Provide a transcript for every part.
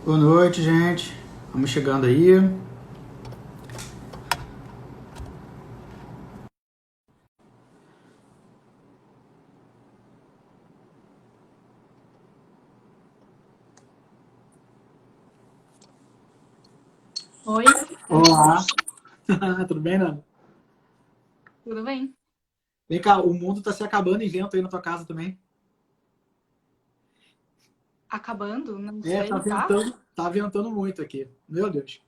Boa noite, gente. Vamos chegando aí. Oi, Olá. Tudo bem, Nando? tudo bem? Vem cá, o mundo tá se acabando em vento aí na tua casa também. Acabando? Não É, sei, tá? tá ventando muito aqui. Meu Deus.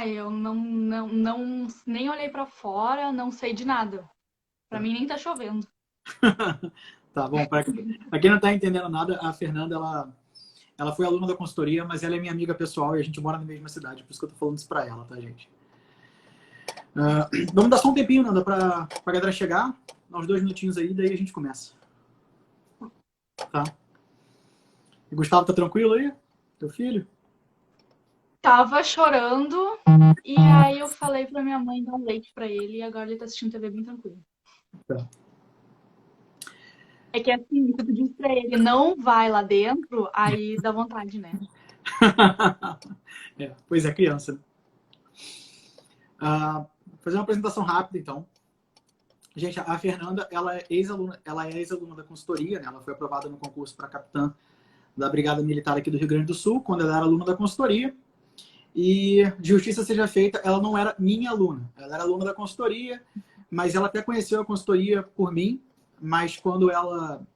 Eu não nem olhei pra fora, não sei de nada. Pra Tá, mim nem tá chovendo. tá bom. Pra quem não tá entendendo nada, a Fernanda, ela foi aluna da consultoria, mas ela é minha amiga pessoal e a gente mora na mesma cidade. Por isso que eu tô falando isso pra ela, tá, gente? Vamos dar só um tempinho, Nanda, pra galera chegar. Dá uns 2 minutinhos aí, daí a gente começa. Tá? E Gustavo, tá tranquilo aí? Teu filho? Tava chorando e aí eu falei pra minha mãe dar um leite pra ele e agora ele tá assistindo TV bem tranquilo. Tá. É que assim, se tu diz pra ele não vai lá dentro, aí dá vontade, né? É, pois é, criança. Vou fazer uma apresentação rápida, então. Gente, a Fernanda, ela é ex-aluna da consultoria, né? Ela foi aprovada no concurso para capitã da Brigada Militar aqui do Rio Grande do Sul, quando ela era aluna da consultoria. E, justiça seja feita, ela não era minha aluna. Ela era aluna da consultoria, mas ela até conheceu a consultoria por mim, mas quando ela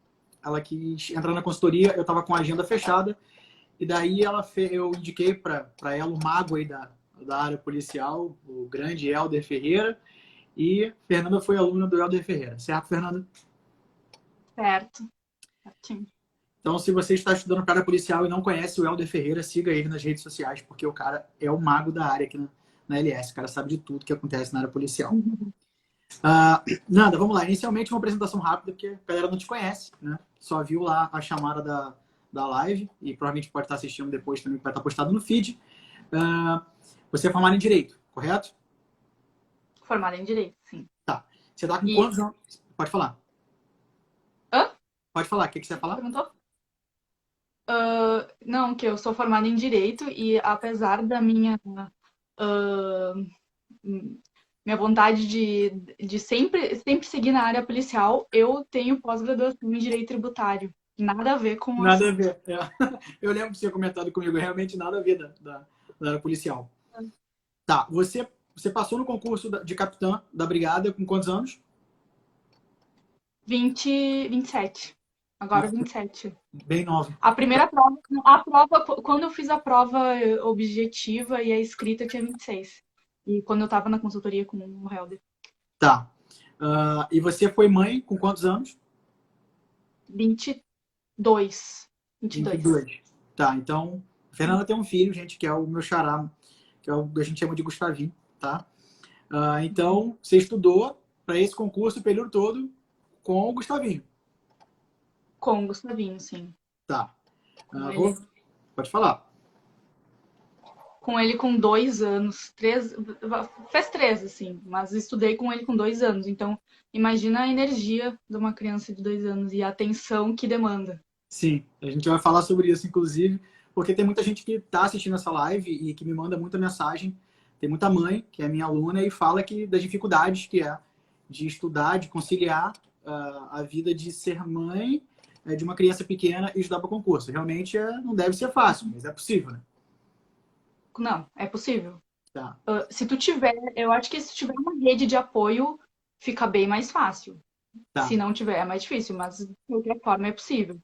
quis entrar na consultoria, eu estava com a agenda fechada, e daí eu indiquei para ela o mago aí da área policial, o grande Helder Ferreira, e Fernanda foi aluna do Helder Ferreira, certo, Fernanda? Certo, certinho. Então, se você está estudando para área policial e não conhece o Helder Ferreira, siga ele nas redes sociais, porque o cara é o mago da área aqui na LS. O cara sabe de tudo que acontece na área policial. Nanda, vamos lá. Inicialmente, uma apresentação rápida, porque a galera não te conhece, né? Só viu lá a chamada da live e provavelmente pode estar assistindo depois também, que vai estar postado no feed. Ah, você é formado em Direito, correto? Formada em Direito, sim. Tá. Você está com E. quantos anos? Pode falar. Hã? Pode falar. O que você vai falar? Perguntou? Não, que eu sou formada em Direito e apesar da ah, minha vontade de sempre seguir na área policial, eu tenho pós-graduação em Direito Tributário. Nada a ver com o Nada a assunto. ver. É. Eu lembro que você tinha comentado comigo, realmente nada a ver da área policial. Tá, você passou no concurso de capitã da brigada com quantos anos? 27. Agora 27. Bem nova. A primeira prova, a prova, quando eu fiz a prova objetiva e a escrita, eu tinha 26. E quando eu estava na consultoria com o Helder, Tá. E você foi mãe com quantos anos? 22. 22. 22. Tá, então, a Fernanda tem um filho, gente, que é o meu xará, que é o que a gente chama de Gustavinho, tá? Então, você estudou para esse concurso o período todo com o Gustavinho. Com o Gustavinho, sim. Tá. Com Vou... ele, Pode falar. com ele com 2 anos, três, fez 3, assim, mas estudei com ele com 2 anos. Então, imagina a energia de uma criança de 2 anos e a atenção que demanda. Sim, a gente vai falar sobre isso, inclusive, porque tem muita gente que está assistindo essa live e que me manda muita mensagem. Tem muita mãe, que é minha aluna, e fala que das dificuldades que é de estudar, de conciliar a vida de ser mãe de uma criança pequena e estudar para concurso. Realmente não deve ser fácil, mas é possível, né? Não, é possível. Tá, Se tu tiver, eu acho que se tiver uma rede de apoio, fica bem mais fácil. Se tá, não tiver, é mais difícil, mas de qualquer forma é possível.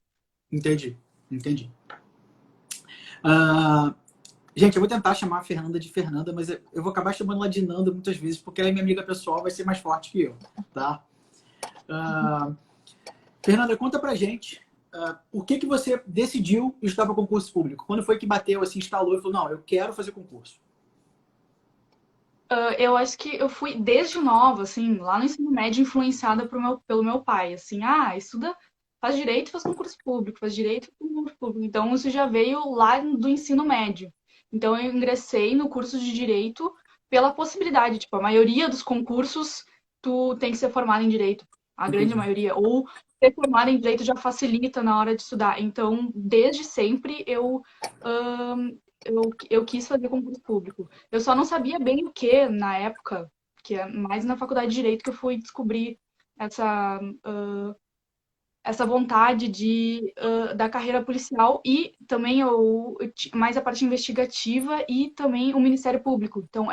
entendi, entendi. Ah, gente, eu vou tentar chamar a Fernanda de Fernanda, mas eu vou acabar chamando ela de Nanda muitas vezes, porque ela é minha amiga pessoal, vai ser mais forte que eu, tá? Ah, Fernanda, conta pra gente por que você decidiu estudar para concurso público? Quando foi que bateu, assim, instalou e falou, não, eu quero fazer concurso? Eu acho que eu fui desde nova, assim, lá no ensino médio, influenciada pelo meu pai, assim, estuda, faz direito, faz concurso público, faz direito, faz concurso público. Então, isso já veio lá do ensino médio. Então, eu ingressei no curso de direito pela possibilidade, tipo, a maioria dos concursos tu tem que ser formado em direito. a grande Entendi. maioria, ou se formar em direito já facilita na hora de estudar. Então, desde sempre eu quis fazer concurso público. Eu só não sabia bem o que na época, que é mais na faculdade de direito que eu fui descobrir essa essa vontade da carreira policial e também mais a parte investigativa e também o Ministério Público. Então,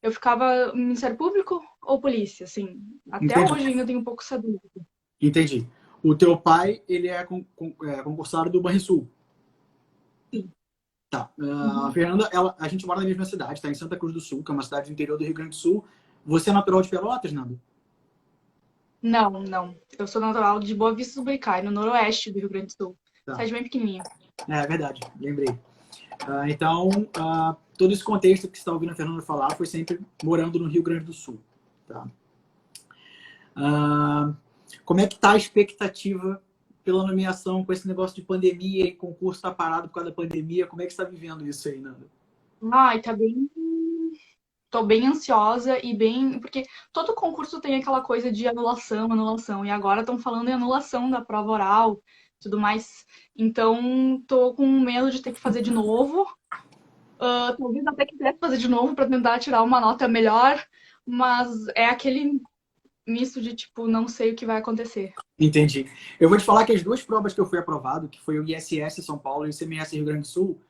eu ficava no Ministério Público ou polícia, assim. Até Entendi. hoje ainda tenho um pouco essa dúvida. Entendi. O teu pai, ele é, concursado do Banrisul. Sim. Tá. A Uhum. Fernanda, a gente mora na mesma cidade, tá em Santa Cruz do Sul, que é uma cidade do interior do Rio Grande do Sul. Você é natural de Pelotas, Nando? Não, não. Eu sou natural de Boa Vista do Buicai, no noroeste do Rio Grande do Sul. Tá. Cidade bem pequenininha. É verdade, lembrei. Então, todo esse contexto que você está ouvindo a Fernanda falar foi sempre morando no Rio Grande do Sul. Tá? Como é que está a expectativa pela nomeação com esse negócio de pandemia e concurso está parado por causa da pandemia? Como é que você está vivendo isso aí, Nanda? Ai, tá bem. Tô bem ansiosa e bem. Porque todo concurso tem aquela coisa de anulação, anulação. E agora estão falando em anulação da prova oral tudo mais. Então, tô com medo de ter que fazer de novo. Talvez até quisesse fazer de novo para tentar tirar uma nota melhor. Mas é aquele misto de tipo, não sei o que vai acontecer. Entendi. Eu vou te falar que as duas provas que eu fui aprovado, que foi o ISS São Paulo e o ICMS Rio Grande do Sul,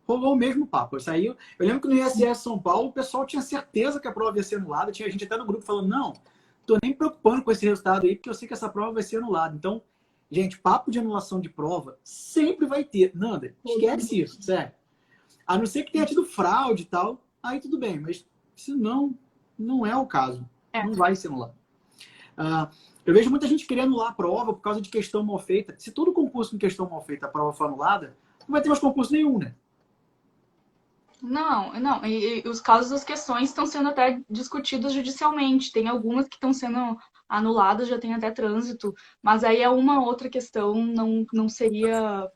rolou o mesmo papo. Eu lembro que no ISS São Paulo o pessoal tinha certeza que a prova ia ser anulada. Tinha gente até no grupo falando, não, tô nem preocupando com esse resultado aí, porque eu sei que essa prova vai ser anulada. Então, gente, papo de anulação de prova sempre vai ter. Nanda, esquece isso, sério. A não ser que tenha tido fraude e tal, aí tudo bem, mas se não, não é o caso. É. Não vai ser anulado. Eu vejo muita gente querendo anular a prova por causa de questão mal feita. Se todo concurso com questão mal feita a prova for anulada, não vai ter mais concurso nenhum, né? Não, não. E os casos das questões estão sendo até discutidos judicialmente. Tem algumas que estão sendo anuladas, já tem até trânsito, mas aí é uma outra questão, não seria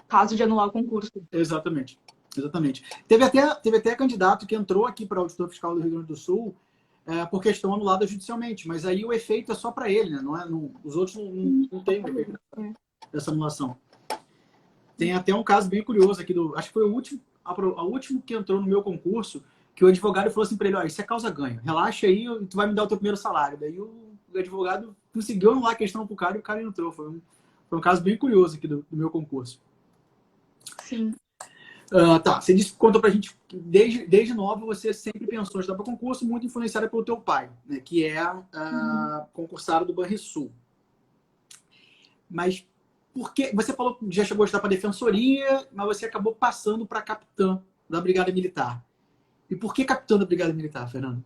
caso de anular o concurso. Exatamente. Exatamente. Teve até candidato que entrou aqui para o auditor fiscal do Rio Grande do Sul por questão anulada judicialmente, mas aí o efeito é só para ele, né? Os outros não têm o efeito dessa anulação. Tem até um caso bem curioso aqui acho que foi o último que entrou no meu concurso, que o advogado falou assim para ele, olha, isso é causa ganho, relaxa aí, tu vai me dar o teu primeiro salário. Daí o advogado conseguiu anular a questão pro cara e o cara entrou. Foi um caso bem curioso aqui do meu concurso. Sim. Tá, você contou pra gente que desde nova você sempre pensou em estudar para concurso, muito influenciada pelo teu pai, né, que é concursado do Banrisul. Mas por que você falou que já chegou a estudar para defensoria, mas você acabou passando para capitã da Brigada Militar? E por que capitã da Brigada Militar, Fernando?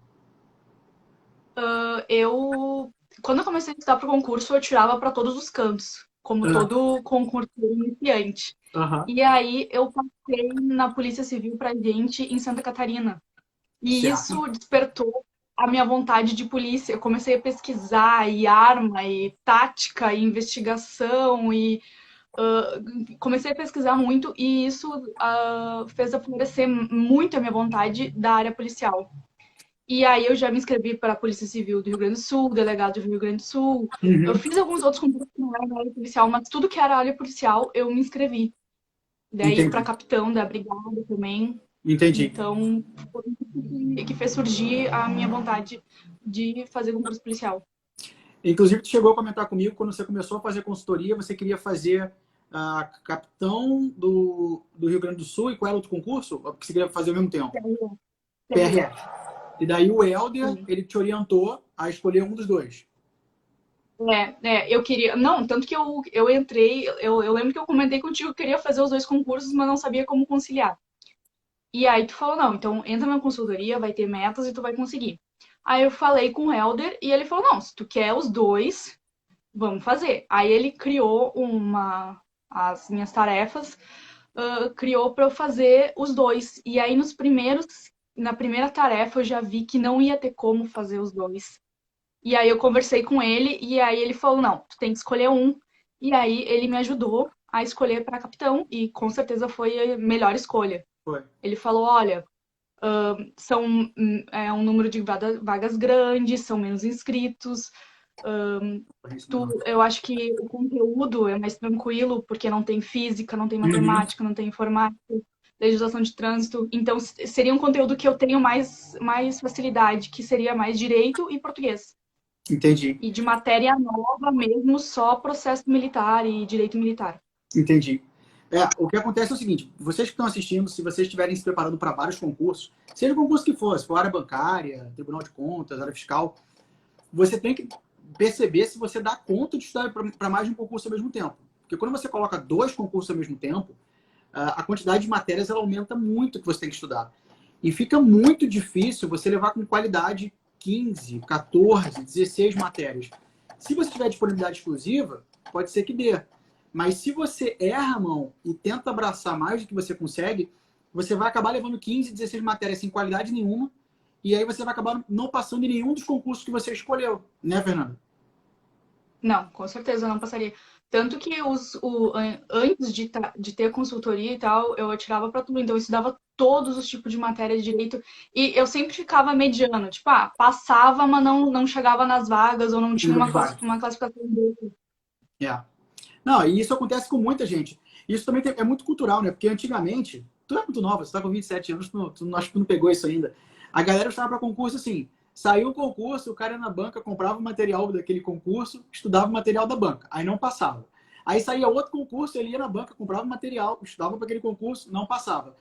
Quando eu comecei a estudar para o concurso, eu tirava para todos os cantos, como todo concurso iniciante. E aí eu passei na Polícia Civil para gente em Santa Catarina. E Certo. isso despertou a minha vontade de polícia. Eu comecei a pesquisar e arma, e tática, e investigação, e comecei a pesquisar muito, e isso fez florescer muito a minha vontade da área policial. E aí eu já me inscrevi para a Polícia Civil do Rio Grande do Sul, delegado do Rio Grande do Sul. Eu fiz alguns outros concursos que não eram da área policial, mas tudo que era área policial eu me inscrevi. Daí para capitão da brigada também. Entendi. Então, foi isso que fez surgir a minha vontade de fazer concurso policial. Inclusive, tu chegou a comentar comigo, quando você começou a fazer consultoria, você queria fazer capitão do Rio Grande do Sul, e qual era outro concurso? Que você queria fazer ao mesmo tempo? PRF. E daí o Helder, ele te orientou a escolher um dos dois. Eu queria. Não, tanto que eu entrei. Eu lembro que eu comentei contigo que eu queria fazer os dois concursos, mas não sabia como conciliar. E aí tu falou: não, então entra na consultoria, vai ter metas e tu vai conseguir. Aí eu falei com o Helder e ele falou: não, se tu quer os dois, vamos fazer. Aí ele criou as minhas tarefas, criou para eu fazer os dois. E aí na primeira tarefa eu já vi que não ia ter como fazer os dois. E aí eu conversei com ele e aí ele falou, não, tu tem que escolher um. E aí ele me ajudou a escolher para capitão e com certeza foi a melhor escolha. Foi. Ele falou, olha, são um número de vagas grandes, são menos inscritos, Eu acho que o conteúdo é mais tranquilo, porque não tem física, não tem matemática, não tem informática, legislação de trânsito. Então, seria um conteúdo que eu tenho mais facilidade, que seria mais direito e português. Entendi. E de matéria nova mesmo, só processo militar e direito militar. Entendi. O que acontece é o seguinte, vocês que estão assistindo, se vocês estiverem se preparando para vários concursos, seja o concurso que for, se for área bancária, Tribunal de Contas, área fiscal, você tem que perceber se você dá conta de estudar para mais de um concurso ao mesmo tempo. Porque quando você coloca 2 concursos ao mesmo tempo, a quantidade de matérias ela aumenta muito que você tem que estudar. E fica muito difícil você levar com qualidade 15, 14, 16 matérias. Se você tiver disponibilidade exclusiva, pode ser que dê. Mas se você erra a mão e tenta abraçar mais do que você consegue, você vai acabar levando 15, 16 matérias sem qualidade nenhuma, e aí você vai acabar não passando em nenhum dos concursos que você escolheu, né, Fernanda? Não, com certeza eu não passaria. Tanto que antes de ter consultoria e tal, eu atirava para tudo. Então, eu estudava todos os tipos de matéria de direito. E eu sempre ficava mediano. Tipo, passava, mas não chegava nas vagas, ou não tinha uma classificação boa. Não, e isso acontece com muita gente. Isso também é muito cultural, né? Porque antigamente, tu é muito nova, você tá com 27 anos, acho que tu não pegou isso ainda. A galera estava para concurso assim, saiu o concurso, o cara ia na banca, comprava o material daquele concurso, estudava o material da banca, aí não passava. Aí saía outro concurso, ele ia na banca, comprava o material, estudava para aquele concurso, não passava.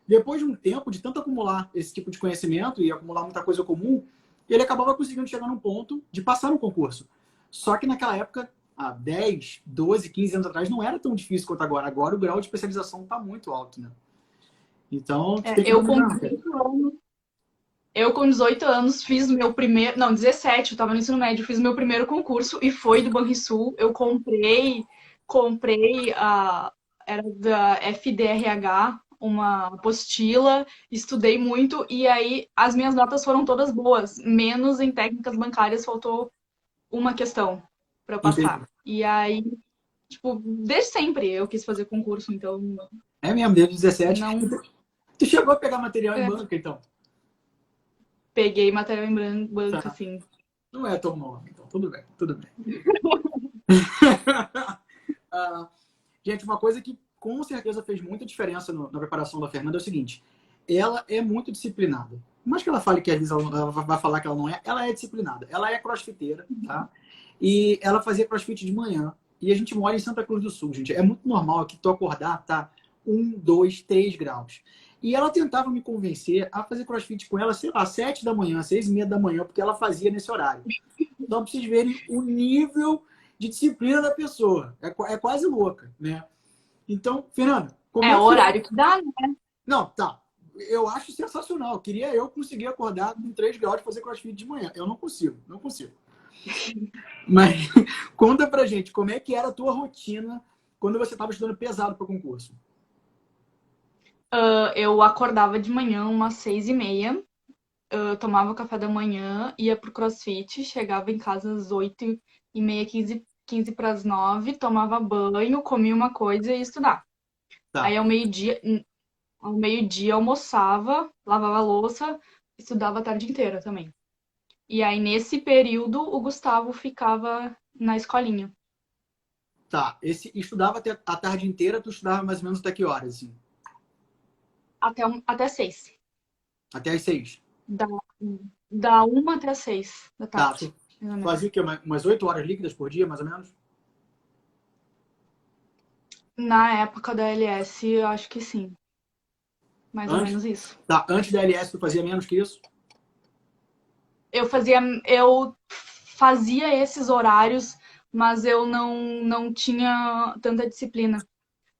Depois de um tempo, de tanto acumular esse tipo de conhecimento e acumular muita coisa comum, ele acabava conseguindo chegar num ponto de passar no concurso. Só que naquela época, há 10, 12, 15 anos atrás, não era tão difícil quanto agora. Agora o grau de especialização está muito alto, né? Então, tu tem que eu com 18 anos fiz o meu primeiro... Não, 17, eu estava no ensino médio, fiz o meu primeiro concurso e foi do Banrisul. Eu comprei era da FDRH, uma apostila, estudei muito e aí as minhas notas foram todas boas, menos em técnicas bancárias, faltou uma questão para eu passar. Entendi. E aí, tipo, desde sempre eu quis fazer concurso, então... É mesmo, desde 17. Não... Tu chegou a pegar material em banca, então? Peguei material em banca, Tá. assim. Não é tão nova, então. Tudo bem, tudo bem. Gente, uma coisa que com certeza fez muita diferença na preparação da Fernanda é o seguinte. Ela é muito disciplinada. Mas que ela fale que às vezes ela vai falar que ela é disciplinada. Ela é crossfiteira, tá? E ela fazia crossfit de manhã. E a gente mora em Santa Cruz do Sul, gente. É muito normal aqui tu acordar, tá? 1, 2, 3 graus. E ela tentava me convencer a fazer crossfit com ela, sei lá, 7 da manhã, 6h30 da manhã, porque ela fazia nesse horário. Então, pra vocês verem o nível de disciplina da pessoa. É quase louca, né? Então, Fernanda, como o horário que dá, né? Não, tá. Eu acho sensacional. Queria eu conseguir acordar com 3 graus e fazer crossfit de manhã. Eu não consigo. Mas conta pra gente, como é que era a tua rotina quando você estava estudando pesado para o concurso? Eu acordava de manhã umas 6h30, tomava café da manhã, ia pro CrossFit, chegava em casa às 8h30, 15 para as 9, tomava banho, comia uma coisa e ia estudar. Tá. Aí ao meio-dia almoçava, lavava a louça, estudava a tarde inteira também. E aí nesse período o Gustavo ficava na escolinha. Tá. Estudava até a tarde inteira, tu estudava mais ou menos até que horas, assim? Até 6. Até as 6? Da 1 até as 6 da tarde. Tá. Fazia o quê? Umas 8 horas líquidas por dia, mais ou menos? Na época da LS, eu acho que sim. Mais ou menos isso. Tá. Antes da LS, tu fazia menos que isso? Eu fazia esses horários, mas eu não tinha tanta disciplina.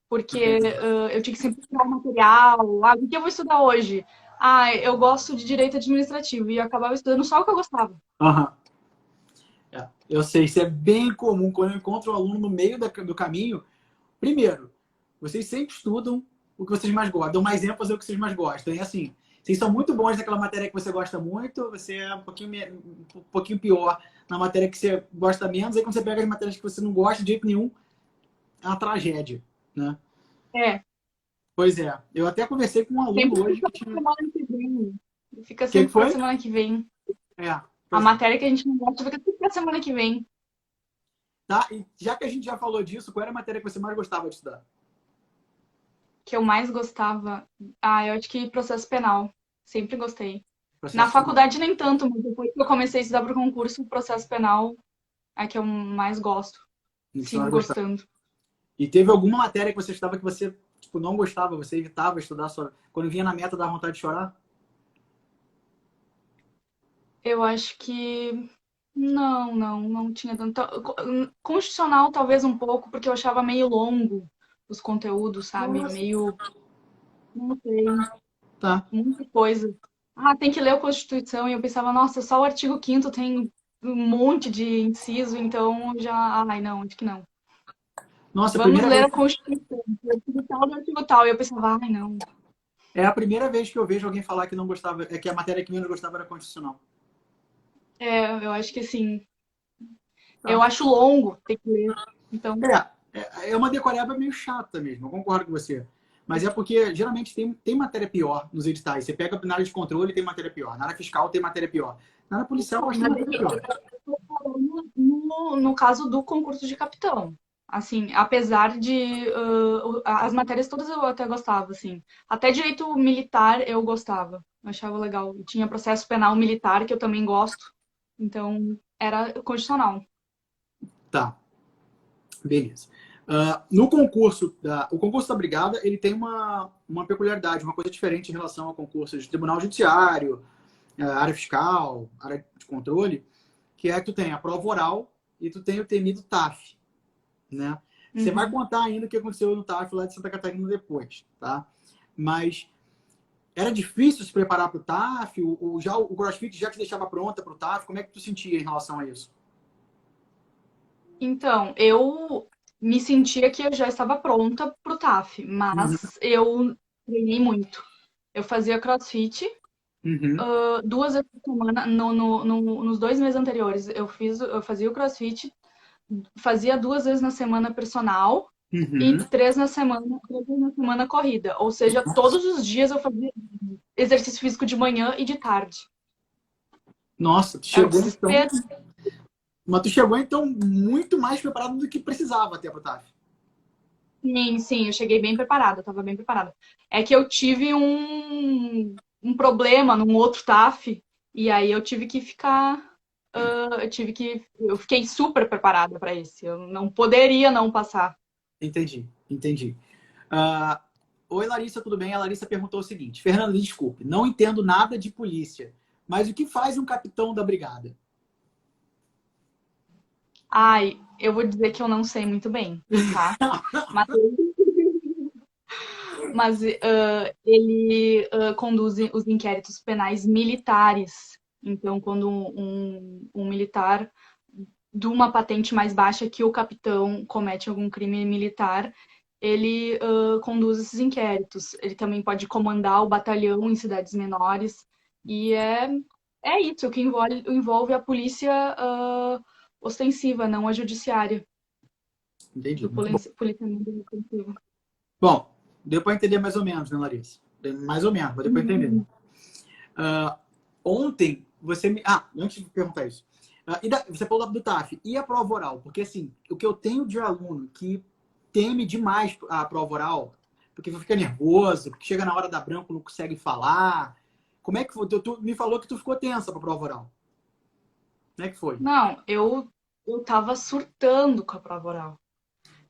Porque eu tinha que sempre estudar o material. O que eu vou estudar hoje? Eu gosto de direito administrativo. E eu acabava estudando só o que eu gostava. Eu sei, isso é bem comum. Quando eu encontro um aluno no meio do caminho, primeiro, vocês sempre estudam o que vocês mais gostam, dão mais ênfase ao que vocês mais gostam. E assim, vocês são muito bons naquela matéria que você gosta muito, você é um pouquinho pior na matéria que você gosta menos, aí quando você pega as matérias que você não gosta de jeito nenhum, é uma tragédia, né? Pois é. Eu até conversei com um aluno hoje que tinha... Fica sempre pra semana que vem. A Pois é. matéria que a gente não gosta fica tudo pra semana que vem. Tá? E já que a gente já falou disso, qual era a matéria que você mais gostava de estudar? Que eu mais gostava. Ah, eu acho que processo penal. Sempre gostei. Na Processo penal. faculdade nem tanto, mas depois que eu comecei a estudar para o concurso, o processo penal é que eu mais gosto. Que você Sigo mais gostava. gostando. E teve alguma matéria que você estudava que você tipo, não gostava, você evitava estudar só. Quando vinha na meta, dava vontade de chorar? Eu acho que não tinha tanto. Constitucional talvez um pouco, porque eu achava meio longo os conteúdos, sabe? Nossa. Meio, não sei, Tá. muita coisa. Ah, tem que ler a Constituição, e eu pensava, nossa, só o artigo 5º tem um monte de inciso, então já, ai, não, acho que não. Nossa, Vamos ler a Constituição, o artigo tal do artigo tal. E eu pensava, ai, não. é a primeira vez que eu vejo alguém falar que não gostava, é que a matéria que menos gostava era constitucional. É, eu acho que assim, eu Tá. acho longo ter que ler. Então, É uma decoreba meio chata mesmo, eu concordo com você. Mas é porque geralmente tem matéria pior nos editais. Você pega na área de controle, tem matéria pior. Na área fiscal, tem matéria pior. Na área policial, eu acho que tem mas matéria pior. eu tô falando no caso do concurso de capitão. Assim, apesar de as matérias todas eu até gostava, assim. Até direito militar eu gostava, eu achava legal. E tinha processo penal militar que eu também gosto. Então, era condicional. Tá, beleza. No concurso, o concurso da Brigada, ele tem uma peculiaridade, uma coisa diferente em relação ao concurso de Tribunal Judiciário, área fiscal, área de controle, que é que tu tem a prova oral e tu tem o temido TAF, né? Você vai Uhum. contar ainda o que aconteceu no TAF lá de Santa Catarina depois, tá? Mas era difícil se preparar para o TAF? O CrossFit já te deixava pronta para o TAF? Como é que tu sentia em relação a isso? Então, eu me sentia que eu já estava pronta pro TAF, Uhum. mas eu treinei muito. Eu fazia CrossFit, Uhum. 2 vezes por semana, nos 2 meses anteriores. Eu fazia o CrossFit, fazia 2 vezes na semana personal e Uhum. 3 vezes na semana corrida. Ou seja, todos os dias eu fazia exercício físico de manhã e de tarde. Nossa, tu Era o chegou então. desespero. Mas tu chegou então muito mais preparado do que precisava até para o TAF. Sim, sim, eu cheguei bem preparada, eu tava bem preparada. É que eu tive um problema num outro TAF, e aí eu tive que ficar. Eu fiquei super preparada para esse. Eu não poderia não passar. Entendi, entendi. Ah, oi, Larissa, tudo bem? A Larissa perguntou o seguinte: Fernando, desculpe, não entendo nada de polícia, mas o que faz um capitão da brigada? Ai, eu vou dizer que eu não sei muito bem, tá? Mas, ele conduz os inquéritos penais militares. Então, quando um militar de uma patente mais baixa que o capitão comete algum crime militar, ele conduz esses inquéritos. Ele também pode comandar o batalhão em cidades menores. E é isso que envolve a polícia ostensiva, não a judiciária, Entendi, do muito bom. policiamento ostensivo. Bom, deu para entender mais ou menos, né, Larissa? Mais ou menos, mas deu para entender. Uhum. Ah, ontem, você me. Ah, antes de perguntar isso. Você falou do TAF. E a prova oral? Porque, assim, o que eu tenho de aluno que teme demais a prova oral, porque fica nervoso, porque chega na hora da branco não consegue falar. Como é que foi? Tu me falou que tu ficou tensa para a prova oral. Como é que foi? Não, eu tava surtando com a prova oral.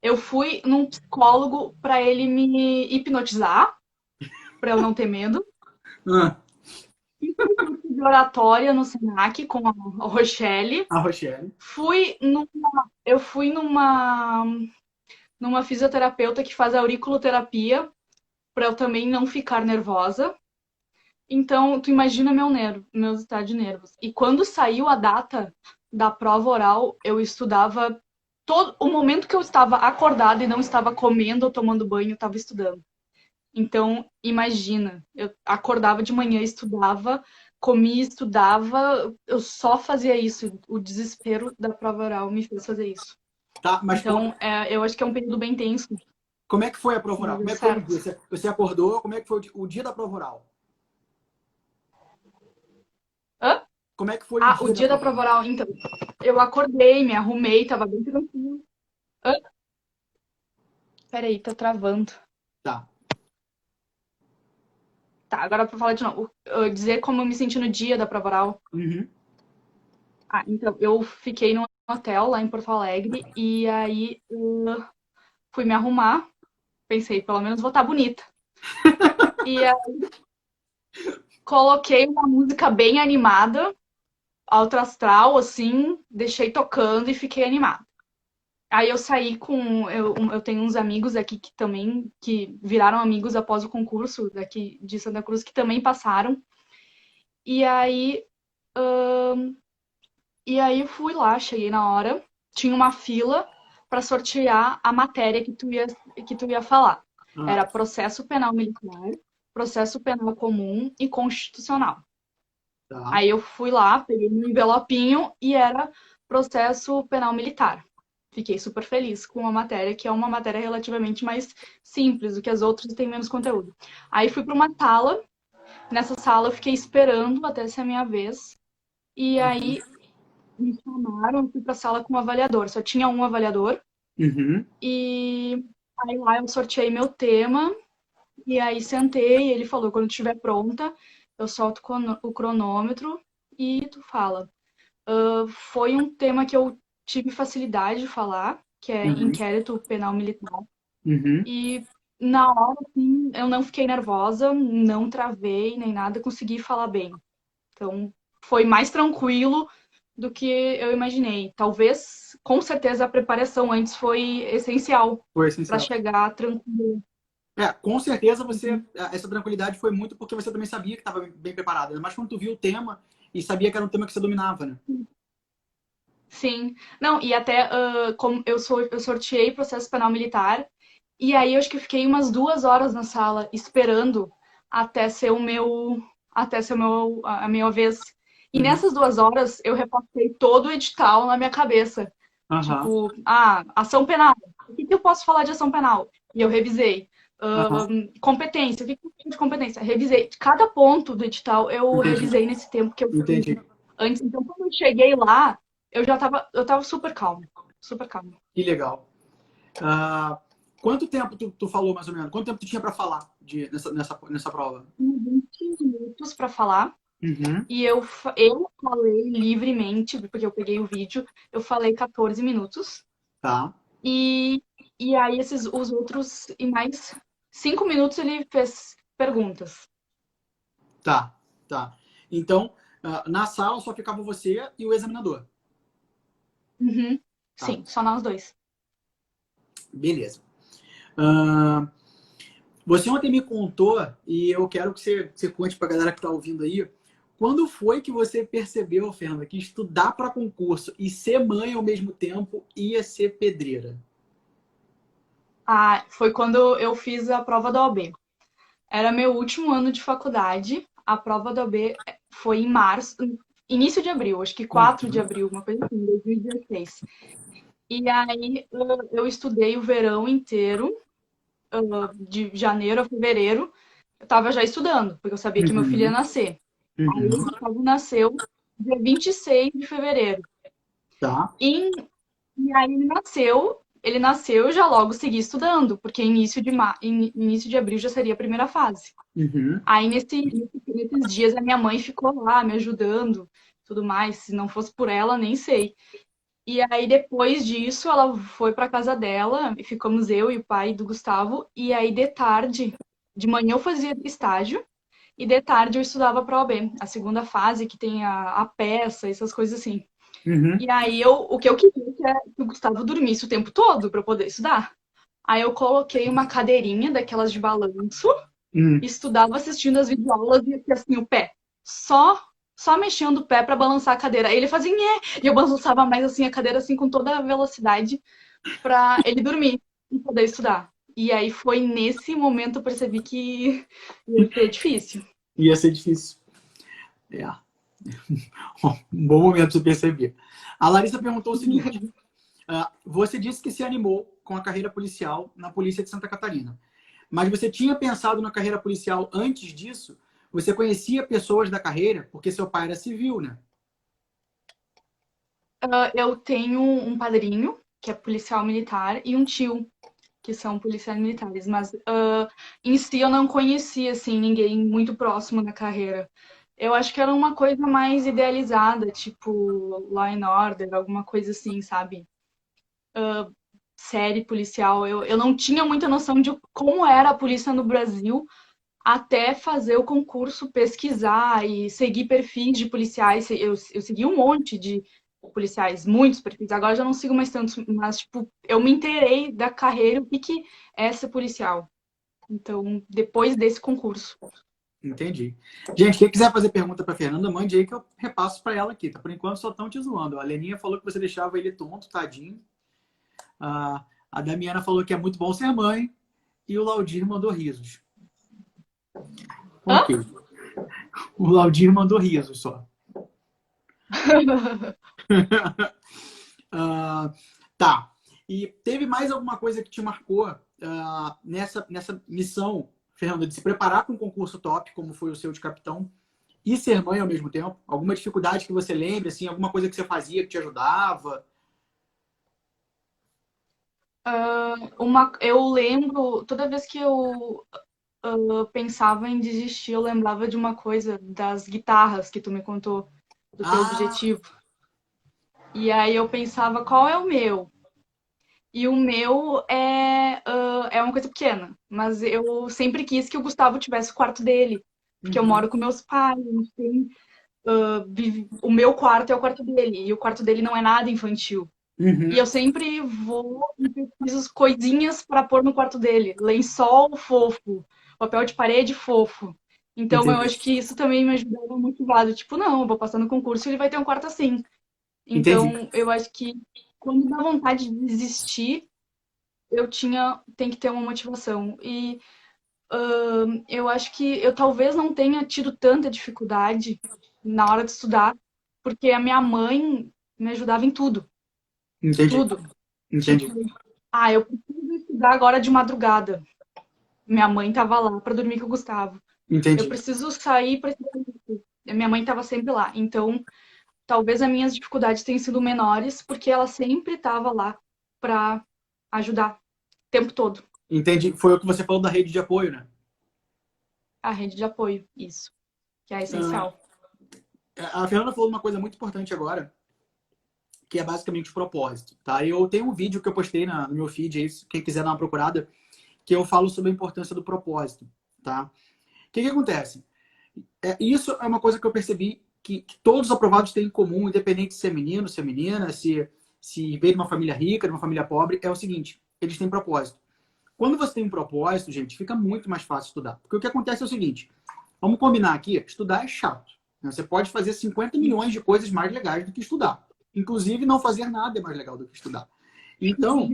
Eu fui num psicólogo para ele me hipnotizar, para eu não ter medo. Ah, De oratória no Senac com a Rochelle. a Rochelle. Eu fui numa fisioterapeuta que faz auriculoterapia para eu também não ficar nervosa. Então, tu imagina meu estado de nervos. E quando saiu a data da prova oral, eu estudava todo o momento que eu estava acordada e não estava comendo ou tomando banho, eu estava estudando. Então, imagina, eu acordava de manhã, estudava, comia, estudava, eu só fazia isso. O desespero da prova oral me fez fazer isso. Tá, mas Então, eu acho que é um período bem tenso, como é que foi a prova mas oral? deu Como é que foi o dia? certo. Você acordou? Como é que foi o dia da prova oral? Hã? Como é que foi o Ah, o dia da dia da prova prova oral? oral, então, eu acordei, me arrumei, tava bem tranquilo. Hã? Peraí, tá travando. Tá. Tá, agora pra falar de novo. Dizer como eu me senti no dia da prova oral. Uhum. Ah, então, eu fiquei num hotel lá em Porto Alegre e aí eu fui me arrumar. Pensei, pelo menos vou estar bonita. E aí coloquei uma música bem animada, alto astral, assim, deixei tocando e fiquei animada. Aí eu saí com. Eu tenho uns amigos aqui que também que viraram amigos após o concurso daqui de Santa Cruz, que também passaram. E aí, eu fui lá, cheguei na hora, tinha uma fila para sortear a matéria que tu ia falar. Ah, Era processo penal militar, processo penal comum e constitucional. tá. Aí eu fui lá, peguei meu envelopinho e era processo penal militar. Fiquei super feliz com a matéria, que é uma matéria relativamente mais simples do que as outras e tem menos conteúdo. Aí fui para uma sala, nessa sala eu fiquei esperando até ser a minha vez, e aí me chamaram, eu fui para a sala com o avaliador. Só tinha um avaliador, Uhum. e aí lá eu sorteei meu tema, e aí sentei, e ele falou, quando estiver pronta, eu solto o cronômetro e tu fala. Foi um tema que eu tive facilidade de falar, que é Uhum. inquérito penal militar. Uhum. E na hora, assim, eu não fiquei nervosa, não travei nem nada, consegui falar bem. Então, foi mais tranquilo do que eu imaginei. Talvez, com certeza, a preparação antes foi essencial Foi para essencial. chegar tranquilo. Com certeza Uhum. essa tranquilidade foi muito porque você também sabia que estava bem preparada. Mas quando tu viu o tema e sabia que era um tema que você dominava, né? Sim. Não, e até como eu sorteei processo penal militar, e aí eu acho que eu fiquei umas 2 horas na sala esperando até ser o meu, a minha vez. E Uhum. nessas 2 horas eu repassei todo o edital na minha cabeça. Aham. Tipo, ação penal. O que eu posso falar de ação penal? E eu revisei. Aham. Competência. O que eu tenho de competência? Revisei. Cada ponto do edital eu Entendi. revisei nesse tempo que eu fiz Entendi. antes. Então, quando eu cheguei lá, eu tava super calma. Super calma. Que legal. Ah, quanto tempo tu falou, mais ou menos? Quanto tempo tu tinha para falar nessa prova? 20 minutos para falar. Uhum. E eu falei livremente, porque eu peguei o vídeo, eu falei 14 minutos. Tá. E, e aí os outros, e mais 5 minutos ele fez perguntas. Tá. Tá. Então, na sala só ficava você e o examinador. Uhum. Tá. Sim, só nós dois. Beleza. Ah, você ontem me contou, e eu quero que você conte para a galera que está ouvindo aí, quando foi que você percebeu, Fernanda, que estudar para concurso e ser mãe ao mesmo tempo ia ser pedreira? Foi quando eu fiz a prova da OAB. Era meu último ano de faculdade. A prova da OAB foi em março, início de abril, acho que 4 de Uhum. abril, uma coisa assim, 2016. E aí eu estudei o verão inteiro, de janeiro a fevereiro. Eu tava já estudando, porque eu sabia que meu filho ia Uhum. nascer. Aí o Uhum. Gustavo nasceu dia 26 de fevereiro. Tá. E, e aí ele nasceu e já logo segui estudando, porque início de abril já seria a primeira fase. Uhum. Aí nesses dias a minha mãe ficou lá me ajudando, tudo mais. Se não fosse por ela, nem sei. E aí depois disso ela foi para casa dela e ficamos eu e o pai do Gustavo. E aí de manhã eu fazia estágio. E de tarde eu estudava para a OAB, a segunda fase, que tem a peça, essas coisas assim. Uhum. E aí o que eu queria que o Gustavo dormisse o tempo todo para eu poder estudar. Aí eu coloquei uma cadeirinha daquelas de balanço, Uhum. estudava assistindo as videoaulas e assim o pé. Só mexendo o pé para balançar a cadeira. Aí ele fazia, nhé, e eu balançava mais assim a cadeira assim com toda a velocidade para ele dormir e poder estudar. E aí foi nesse momento que eu percebi que ia ser difícil. Ia ser difícil. É. Um bom momento para você perceber. A Larissa perguntou o seguinte: você disse que se animou com a carreira policial na Polícia de Santa Catarina. Mas você tinha pensado na carreira policial antes disso? Você conhecia pessoas da carreira? Porque seu pai era civil, né? Eu tenho um padrinho, que é policial militar, e um tio, que são policiais militares. Mas em si eu não conhecia, assim, ninguém muito próximo da carreira. Eu acho que era uma coisa mais idealizada, tipo Law and Order, alguma coisa assim, sabe? Série policial. Eu não tinha muita noção de como era a polícia no Brasil até fazer o concurso, pesquisar e seguir perfis de policiais. Eu segui um monte de policiais, muitos perfis. Agora eu já não sigo mais tantos, mas tipo, eu me inteirei da carreira, o que que é ser policial. Então, depois desse concurso. Entendi. Gente, quem quiser fazer pergunta para Fernanda, mande aí que eu repasso para ela aqui, tá? Por enquanto só estão te zoando. A Leninha falou que você deixava ele tonto, tadinho. A Damiana falou que é muito bom ser mãe. E o Laudir mandou risos. Hã? Ok. O Laudir mandou risos só. Tá. E teve mais alguma coisa que te marcou nessa missão, Fernanda, de se preparar para um concurso top, como foi o seu de capitão, e ser mãe ao mesmo tempo? Alguma dificuldade que você lembre, assim, alguma coisa que você fazia que te ajudava? Eu lembro, toda vez que eu pensava em desistir, eu lembrava de uma coisa, das guitarras que tu me contou, do teu Ah, objetivo. E aí eu pensava, qual é o meu? E o meu é uma coisa pequena, mas eu sempre quis que o Gustavo tivesse o quarto dele, porque eu uhum, moro com meus pais, a gente tem, o meu quarto é o quarto dele, e o quarto dele não é nada infantil. E uhum. eu sempre vou e pesquiso coisinhas para pôr no quarto dele. Lençol fofo, papel de parede fofo. Então eu Entendi. acho que isso também me ajudava motivado. Tipo, não, eu vou passar no concurso e ele vai ter um quarto assim. Entendi. Então eu acho que quando dá vontade de desistir, tem que ter uma motivação. E eu acho que eu talvez não tenha tido tanta dificuldade na hora de estudar, porque a minha mãe me ajudava em tudo, Entendi. tudo. Entendi. Tipo, eu preciso estudar agora de madrugada. Minha mãe tava lá para dormir com o Gustavo. Eu Entendi. preciso sair para minha mãe tava sempre lá. Então, talvez as minhas dificuldades tenham sido menores, porque ela sempre tava lá para ajudar o tempo todo. Entendi. Foi o que você falou da rede de apoio, né? A rede de apoio, isso, que é Ah, essencial. a Fernanda falou uma coisa muito importante agora, que é basicamente o propósito, tá? Eu tenho um vídeo que eu postei no meu feed, aí, quem quiser dar uma procurada, que eu falo sobre a importância do propósito, tá? O que acontece? Isso é uma coisa que eu percebi que todos os aprovados têm em comum, independente se é menino, se é menina, se veio de uma família rica, de uma família pobre, é o seguinte, eles têm propósito. Quando você tem um propósito, gente, fica muito mais fácil estudar. Porque o que acontece é o seguinte, vamos combinar aqui, estudar é chato. Né? Você pode fazer 50 milhões de coisas mais legais do que estudar. Inclusive, não fazer nada é mais legal do que estudar. Então,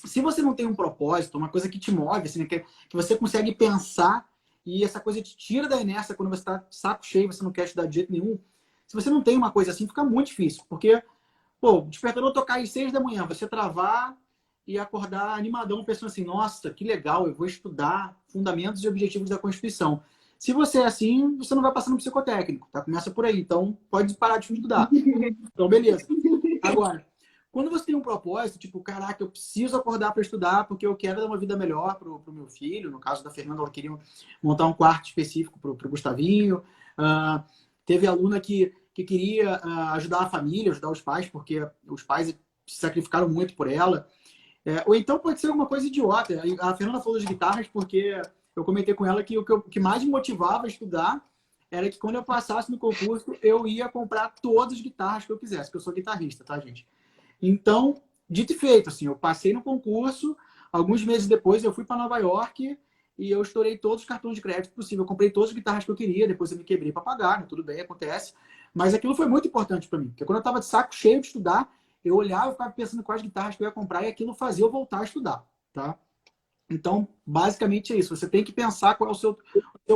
se você não tem um propósito, uma coisa que te move, assim, né, que você consegue pensar e essa coisa te tira da inércia quando você está saco cheio, você não quer estudar de jeito nenhum. Se você não tem uma coisa assim, fica muito difícil. Porque, pô, o despertador tocar às 6 da manhã, você travar e acordar animadão, pensando assim, nossa, que legal, eu vou estudar fundamentos e objetivos da Constituição. Se você é assim, você não vai passar no psicotécnico, tá? Começa por aí. Então, pode parar de estudar. Então, beleza. Agora, quando você tem um propósito, tipo, caraca, eu preciso acordar para estudar porque eu quero dar uma vida melhor pro meu filho. No caso da Fernanda, ela queria montar um quarto específico pro Gustavinho. Teve aluna que queria ajudar a família, ajudar os pais, porque os pais se sacrificaram muito por ela. Ou então pode ser alguma coisa idiota. A Fernanda falou de guitarras porque eu comentei com ela que o que mais me motivava a estudar era que quando eu passasse no concurso, eu ia comprar todas as guitarras que eu quisesse, porque eu sou guitarrista, tá, gente? Então, dito e feito, assim, eu passei no concurso, alguns meses depois eu fui para Nova York e eu estourei todos os cartões de crédito possível. Eu comprei todas as guitarras que eu queria, depois eu me quebrei para pagar, né? Tudo bem, acontece. Mas aquilo foi muito importante para mim, porque quando eu estava de saco cheio de estudar, eu olhava e ficava pensando quais guitarras que eu ia comprar e aquilo fazia eu voltar a estudar, tá? Então, basicamente é isso. Você tem que pensar qual é o seu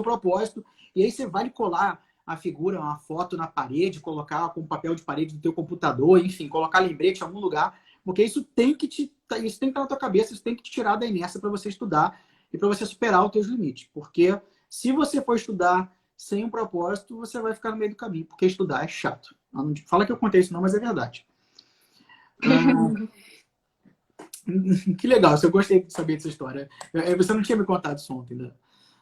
propósito. E aí você vai colar a figura, uma foto na parede, colocar com papel de parede do teu computador, enfim, colocar lembrete em algum lugar, porque isso tem que estar na tua cabeça, isso tem que te tirar da inércia para você estudar e para você superar os teus limites. Porque se você for estudar sem um propósito, você vai ficar no meio do caminho, porque estudar é chato. Não fala que eu contei isso não, mas é verdade. Ah, que legal, eu gostei de saber dessa história. Você não tinha me contado isso ontem, né?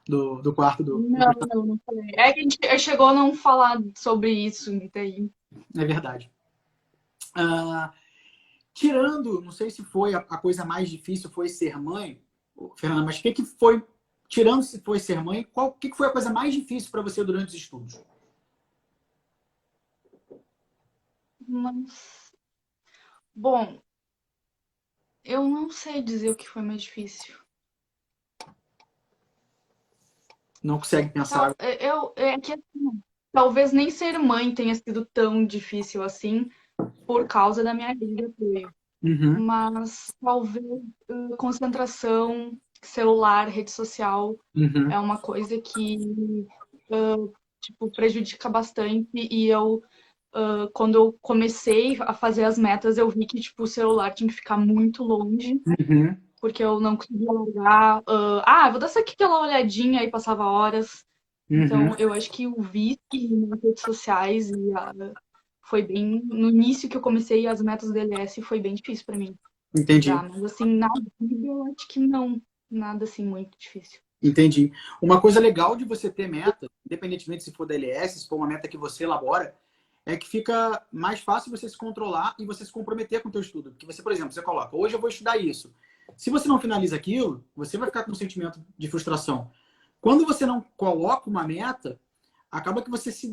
Do quarto do Não, não, não falei. É que a gente chegou a não falar sobre isso, e daí. É verdade. Ah, tirando, não sei se foi a coisa mais difícil foi ser mãe, Fernanda, mas o que foi, tirando se foi ser mãe, o que foi a coisa mais difícil para você durante os estudos? Mas, bom, eu não sei dizer o que foi mais difícil. Não consegue pensar. É que assim, talvez nem ser mãe tenha sido tão difícil assim por causa da minha rede de apoio. Uhum, Mas talvez concentração, celular, rede social uhum, é uma coisa que tipo, prejudica bastante e eu quando eu comecei a fazer as metas, eu vi que tipo, o celular tinha que ficar muito longe, uhum, porque eu não conseguia largar. Vou dar só aqui aquela olhadinha e passava horas. uhum. Então, eu acho que o vício nas redes sociais foi bem. No início que eu comecei as metas do DLS, foi bem difícil pra mim Entendi, já. Mas assim, na vida eu acho que não. Nada assim muito difícil. entendi. Uma coisa legal de você ter meta, independentemente se for DLS, se for uma meta que você elabora, é que fica mais fácil você se controlar e você se comprometer com o teu estudo. Porque você, por exemplo, você coloca, hoje eu vou estudar isso. Se você não finaliza aquilo, você vai ficar com um sentimento de frustração. Quando você não coloca uma meta, acaba que você se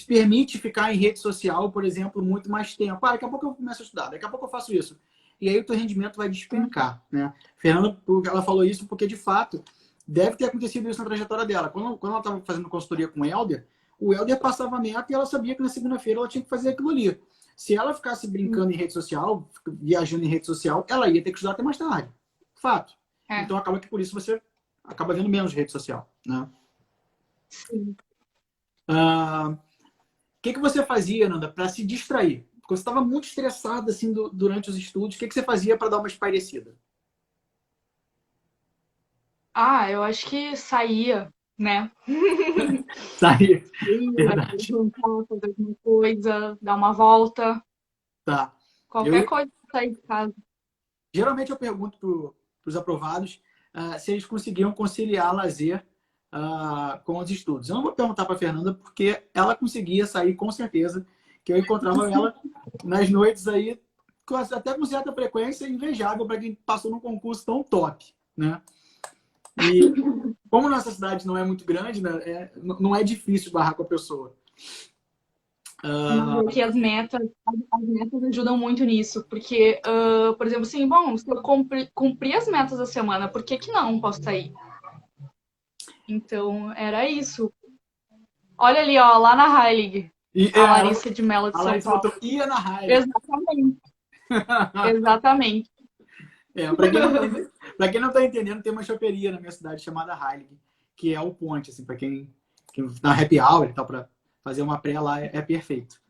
permite ficar em rede social, por exemplo, muito mais tempo. Daqui a pouco eu começo a estudar, daqui a pouco eu faço isso. E aí o teu rendimento vai despencar, né? Fernanda, ela falou isso porque, de fato, deve ter acontecido isso na trajetória dela. Quando ela estava fazendo consultoria com o Helder passava a meta e ela sabia que na segunda-feira ela tinha que fazer aquilo ali. Se ela ficasse brincando em rede social, viajando em rede social, ela ia ter que estudar até mais tarde. Fato. É, Então acaba que por isso você acaba vendo menos rede social, né? sim. O que você fazia, Nanda, para se distrair? Porque você estava muito estressada assim, durante os estudos. O que você fazia para dar uma espairecida? Eu acho que saía, né? Sair. Ia, Verdade. jantar, fazer alguma coisa, dar uma volta, Tá. qualquer coisa pra sair de casa. Geralmente eu pergunto para os aprovados se eles conseguiam conciliar lazer com os estudos. Eu não vou perguntar para a Fernanda porque ela conseguia sair com certeza, que eu encontrava ela nas noites aí até com certa frequência invejável para quem passou num concurso tão top, né? E como nossa cidade não é muito grande, né, não é difícil barrar com a pessoa. Mas é que as metas ajudam muito nisso, porque, por exemplo, assim, bom, se eu cumprir as metas da semana, por que que não posso sair? Então, era isso. Olha ali, ó, lá na Heilig, E a Larissa de Mello de a São Larissa Paulo. botou ia na raiva. Exatamente, exatamente. Para quem não tá, para quem não tá entendendo, tem uma choperia na minha cidade chamada Heilig, que é o ponte, assim, para quem na happy hour e tal, para fazer uma pré lá, é perfeito.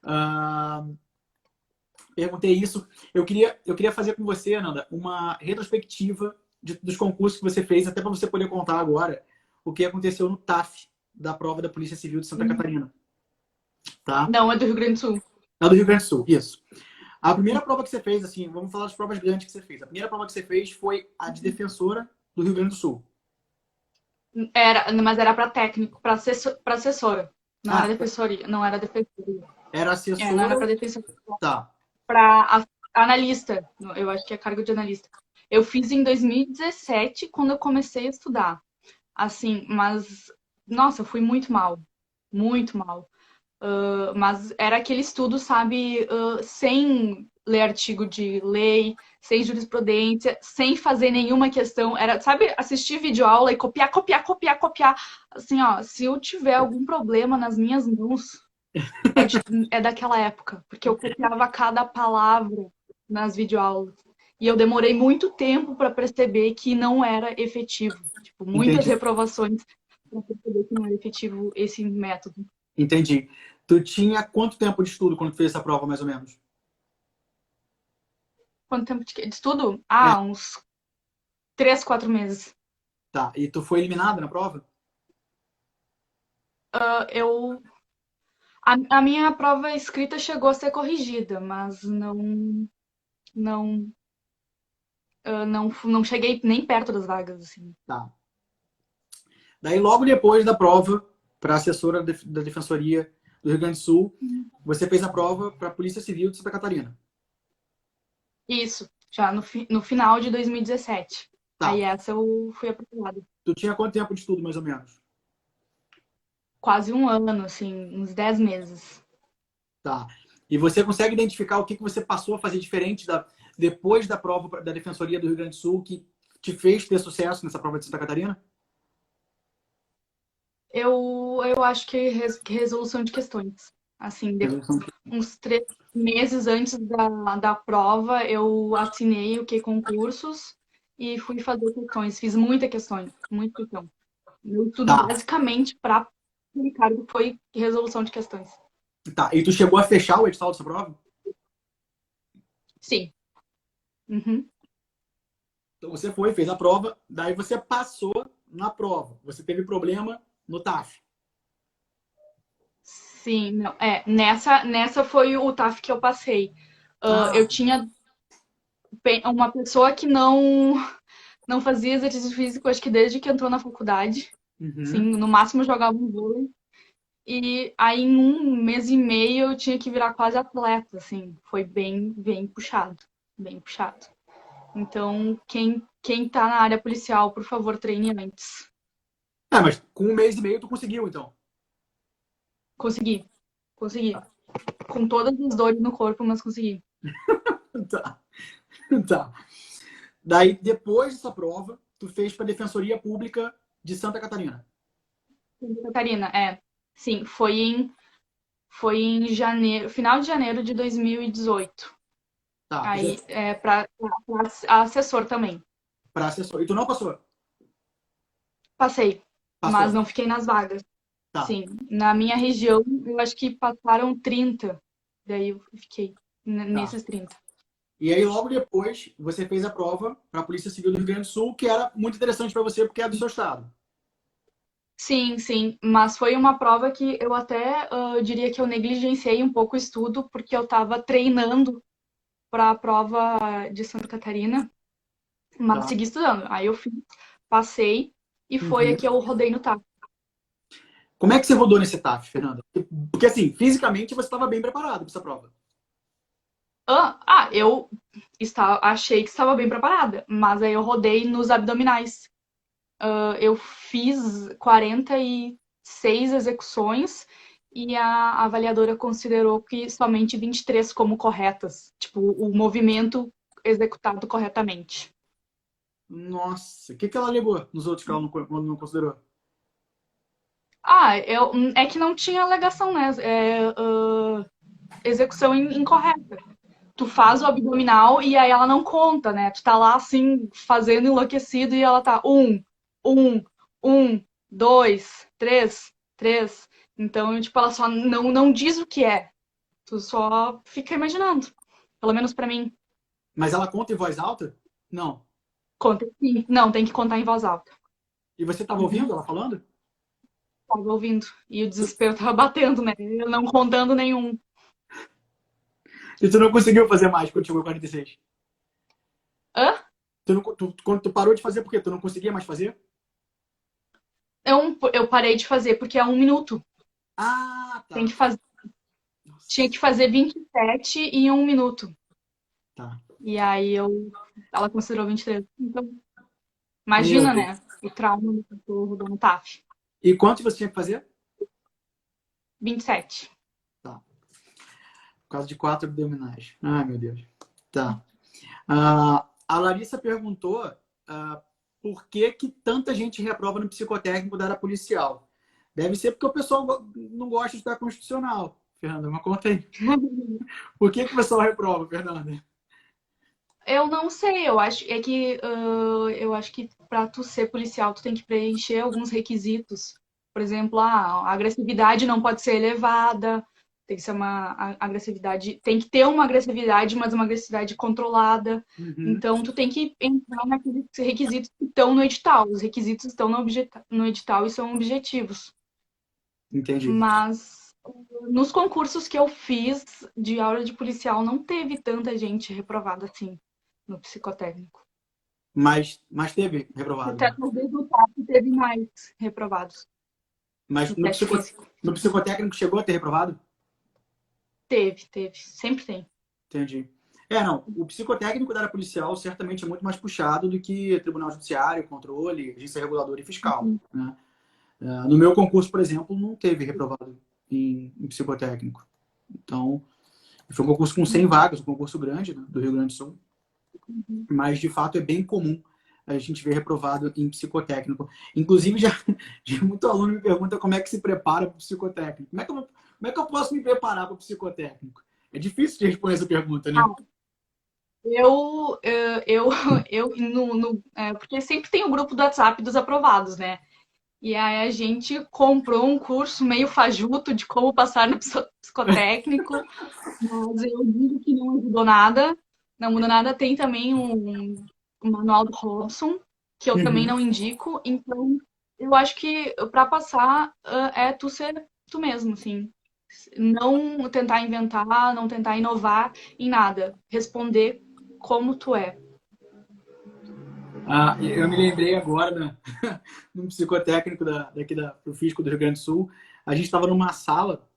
Ah, perguntei isso. Eu queria fazer com você, Ananda, uma retrospectiva dos concursos que você fez, até para você poder contar agora o que aconteceu no TAF da prova da Polícia Civil de Santa Catarina, tá? Não, é do Rio Grande do Sul. É do Rio Grande do Sul, isso. A primeira prova que você fez, assim, vamos falar das provas grandes que você fez. A primeira prova que você fez foi a de defensora do Rio Grande do Sul. Mas era para técnico, para assessora. Não era Ah, defensoria, não era defensoria. era Não era assessora. para defensoria. Tá. Para analista, eu acho que é cargo de analista. Eu fiz em 2017, quando eu comecei a estudar. Assim, mas, nossa, eu fui muito mal. Muito mal. Mas era aquele estudo, sabe, sem ler artigo de lei, sem jurisprudência, sem fazer nenhuma questão. Era, sabe, assistir videoaula e copiar, copiar, copiar, copiar. Assim, ó, se eu tiver algum problema nas minhas mãos, é daquela época, porque eu copiava cada palavra nas videoaulas. E eu demorei muito tempo para perceber que não era efetivo. Tipo, muitas Entendi. reprovações para perceber que não era efetivo esse método. Entendi. Tu tinha quanto tempo de estudo quando tu fez essa prova, mais ou menos? Quanto tempo de estudo? É, Uns 3, 4 meses. tá. E tu foi eliminada na prova? Eu. A minha prova escrita chegou a ser corrigida, mas não, não cheguei nem perto das vagas, assim. Tá. Daí, logo depois da prova, para a assessora da Defensoria do Rio Grande do Sul, você fez a prova para a Polícia Civil de Santa Catarina. Isso, já no final de 2017. Aí Tá. essa eu fui aprovada. Tu tinha quanto tempo de estudo, mais ou menos? Quase um ano, assim, uns 10 meses. Tá. E você consegue identificar o que você passou a fazer diferente depois da prova da Defensoria do Rio Grande do Sul que te fez ter sucesso nessa prova de Santa Catarina? Eu acho que resolução de questões. Assim, uns 3 meses antes da prova, eu assinei o que concursos e fui fazer questões. Fiz muita questão, muita questão. Meu estudo Tá, basicamente para aquele cargo foi resolução de questões. tá. E tu chegou a fechar o edital dessa prova? Sim. Uhum. Então você foi, fez a prova, daí você passou na prova. Você teve problema no TAF. Sim, não, nessa foi o TAF que eu passei. Eu Ah, tinha uma pessoa que não fazia exercício físico, acho que desde que entrou na faculdade. Sim, uhum. no máximo jogava um vôlei. E aí, em um mês e meio, eu tinha que virar quase atleta, assim. Foi bem puxado. Bem puxado. Então, quem tá na área policial, por favor, treine antes. Mas com um mês e meio tu conseguiu, então. Consegui. Consegui. Com todas as dores no corpo, mas consegui. Tá, tá. Daí, depois dessa prova, tu fez para a Defensoria Pública de Santa Catarina. Santa Catarina, sim, foi em janeiro, final de janeiro de 2018. Tá, Aí, para assessor também. para assessor. E tu não passou? Passei, mas Passou. não fiquei nas vagas. Tá, Sim, na minha região, eu acho que passaram 30. Daí eu fiquei tá. nesses 30. E aí, logo depois, você fez a prova para a Polícia Civil do Rio Grande do Sul, que era muito interessante para você, porque é do seu estado. Sim, sim, mas foi uma prova que eu até diria que eu negligenciei um pouco o estudo, porque eu estava treinando para a prova de Santa Catarina, mas Tá. segui estudando. Aí eu fiz, passei, e foi Uhum. a que eu rodei no TAP. Como é que você rodou nesse TAF, Fernanda? Porque, assim, fisicamente você estava bem preparado para essa prova. Eu achei que estava bem preparada, mas aí eu rodei nos abdominais. Eu fiz 46 execuções e a avaliadora considerou que somente 23 como corretas. Tipo, o movimento executado corretamente. Nossa, o que ela alegou nos outros que ela não considerou? É que não tinha alegação, né? Execução incorreta. Tu faz o abdominal e aí ela não conta, né? Tu tá lá assim, fazendo enlouquecido e ela tá um, dois, três. Então, tipo, ela só não diz o que é. Tu só fica imaginando. Pelo menos pra mim. Mas ela conta em voz alta? Não. Conta sim. Não, tem que contar em voz alta. E você estava ouvindo Uhum. ela falando? Tava ouvindo. E o desespero tava batendo, né? Eu não contando nenhum. E tu não conseguiu fazer mais quando chegou 46? Hã? Quando tu parou de fazer, por quê? Tu não conseguia mais fazer? Eu parei de fazer porque é 1 minuto. Ah, Tem tá. que fazer, tinha que fazer 27 em 1 minuto. Tá. E aí ela considerou 23. Então, Meu imagina, Deus. né? O trauma do cachorro do TAF. E quanto você tinha que fazer? 27. Tá. Por causa de 4 abdominais. Ai, meu Deus. Tá. A Larissa perguntou por que tanta gente reprova no psicotécnico da área policial. Deve ser porque o pessoal não gosta de estudar constitucional. Fernanda, mas conta aí. Por que o pessoal reprova, Fernanda? Eu não sei, eu acho que para tu ser policial, tu tem que preencher alguns requisitos. Por exemplo, a agressividade não pode ser elevada, tem que ser uma agressividade, tem que ter uma agressividade, mas uma agressividade controlada. Uhum. Então, tu tem que entrar naqueles requisitos que estão no edital. Os requisitos estão no edital e são objetivos. Entendi. Mas Nos concursos que eu fiz de aula de policial, não teve tanta gente reprovada assim no psicotécnico. Mas teve reprovado, Até né? talvez no TAP teve mais reprovados Mas no teste físico. no psicotécnico chegou a ter reprovado? Teve. Sempre tem. Entendi. É, não. O psicotécnico da área policial certamente é muito mais puxado do que Tribunal Judiciário, controle, agência reguladora e fiscal, Uhum. né? No meu concurso, por exemplo, não teve reprovado em psicotécnico. Então, foi um concurso com 100 vagas, um concurso grande, né, do Rio Grande do Sul. Mas, de fato, é bem comum a gente ver reprovado em psicotécnico. Inclusive, já muito aluno me pergunta como é que se prepara para o psicotécnico. Como é que eu posso me preparar para o psicotécnico? É difícil de responder essa pergunta, né? Eu, porque sempre tem o grupo do WhatsApp dos aprovados, né? E aí a gente comprou um curso meio fajuto de como passar no psicotécnico, mas eu digo que não ajudou nada, não mudou nada. Tem também um manual do Robson, que eu também Uhum. não indico. Então, eu acho que para passar é tu ser tu mesmo, assim. Não tentar inventar, não tentar inovar em nada. Responder como tu é. Eu me lembrei agora, né, num psicotécnico do Físico do Rio Grande do Sul. A gente estava numa sala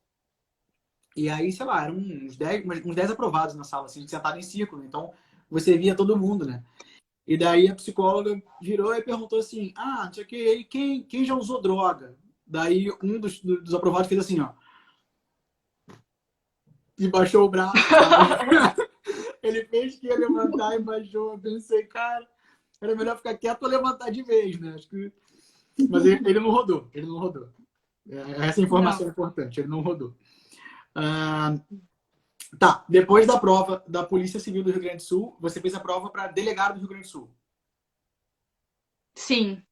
e aí, sei lá, eram uns 10 aprovados na sala, assim, a gente sentado em círculo. Então, você via todo mundo, né? E daí a psicóloga virou e perguntou assim: ah, não sei o que, quem já usou droga? Daí um dos aprovados fez assim, ó, e baixou o braço, sabe? Ele fez que ia levantar e baixou. Eu pensei, cara, era melhor ficar quieto ou levantar de vez, né? Acho que... Mas ele não rodou, ele não rodou. Essa informação Não. é importante, ele não rodou. Ah, tá, depois da prova da Polícia Civil do Rio Grande do Sul, você fez a prova para delegado do Rio Grande do Sul. Sim,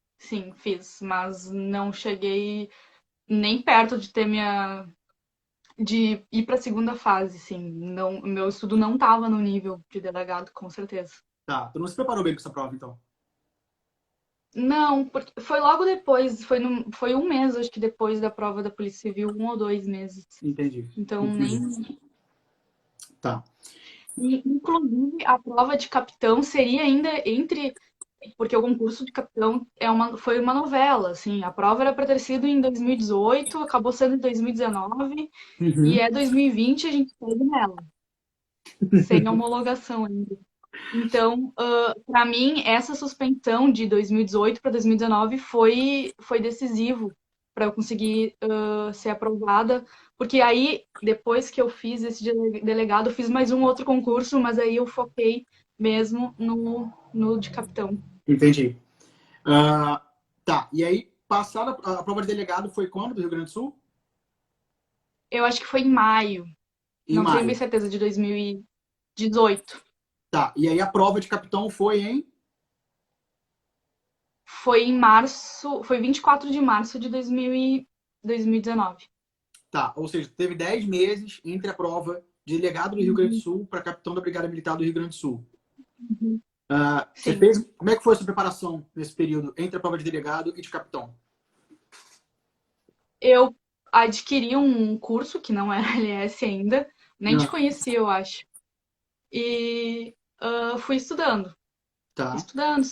fiz, mas não cheguei nem perto de ter minha de ir para a segunda fase, sim. Não, meu estudo não estava no nível de delegado, com certeza. Tá, tu não se preparou bem para essa prova, então. Não, porque foi logo depois, foi um mês, acho que depois da prova da Polícia Civil, 1 ou 2 meses. Entendi. Então, Entendi. nem. Tá. E, inclusive, a prova de capitão seria ainda entre. Porque o concurso de capitão foi uma novela, assim. A prova era para ter sido em 2018, acabou sendo em 2019, e Uhum. é 2020 a gente segue nela, sem homologação ainda. Então, para mim, essa suspensão de 2018 para 2019 foi decisivo para eu conseguir ser aprovada, porque aí, depois que eu fiz esse delegado, eu fiz mais um outro concurso, mas aí eu foquei mesmo no de capitão. Entendi. Ah, tá, e aí, passada a prova de delegado foi quando, do Rio Grande do Sul? Eu acho que foi em maio, Em não tenho bem maio. certeza, de 2018. Tá, e aí a prova de capitão foi em... Foi em março, foi 24 de março de 2019. Tá, ou seja, teve 10 meses entre a prova de delegado do Rio Grande do Sul para capitão da Brigada Militar do Rio Grande do Sul. Você Sim. fez... Como é que foi a sua preparação nesse período entre a prova de delegado e de capitão? Eu adquiri um curso que não era LS ainda, nem te Ah, conhecia, eu acho. E fui estudando. tá. Estudando.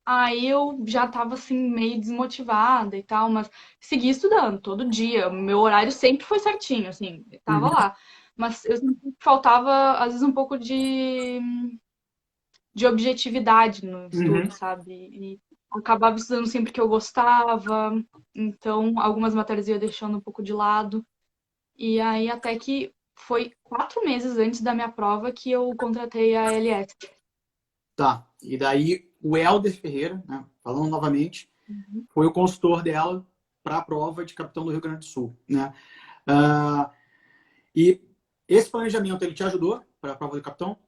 Aí eu já tava assim, meio desmotivada e tal, mas segui estudando todo dia. Meu horário sempre foi certinho, assim, tava Uhum, lá. Mas eu senti que faltava, às vezes, um pouco de objetividade no uhum. estudo, sabe? E acabava estudando sempre que eu gostava, então algumas matérias eu ia deixando um pouco de lado. E aí até que foi 4 meses antes da minha prova que eu contratei a LS. Tá, e daí o Helder Ferreira, né, falando novamente, foi o consultor dela para a prova de capitão do Rio Grande do Sul, né? Ah, e esse planejamento, ele te ajudou para a prova de capitão?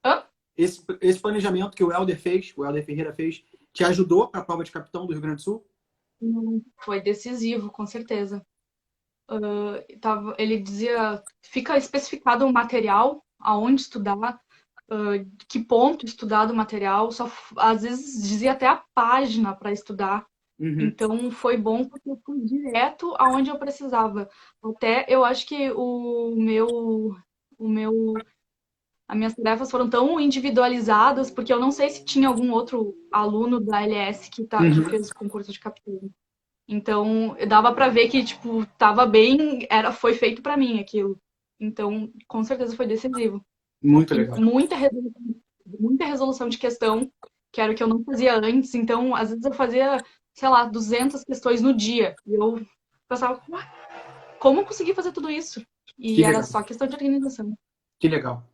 Hã? Esse planejamento que o Helder fez, o Helder Ferreira fez, te ajudou para a prova de capitão do Rio Grande do Sul? Foi decisivo, com certeza. Ele dizia, fica especificado o material, aonde estudar, que ponto estudar do material, só às vezes dizia até a página para estudar. Uhum. Então foi bom porque eu fui direto aonde eu precisava. Até eu acho que o meu, as minhas tarefas foram tão individualizadas, porque eu não sei se tinha algum outro aluno da LS que Uhum. fez o concurso de captura. Então, dava pra ver que, tipo, tava bem, foi feito pra mim aquilo. Então, com certeza foi decisivo. Muito E legal. muita resolução de questão, que era o que eu não fazia antes. Então, às vezes eu fazia, sei lá, 200 questões no dia. E eu pensava, "Ué, como eu consegui fazer tudo isso?" Que E era legal. só questão de organização. Que legal.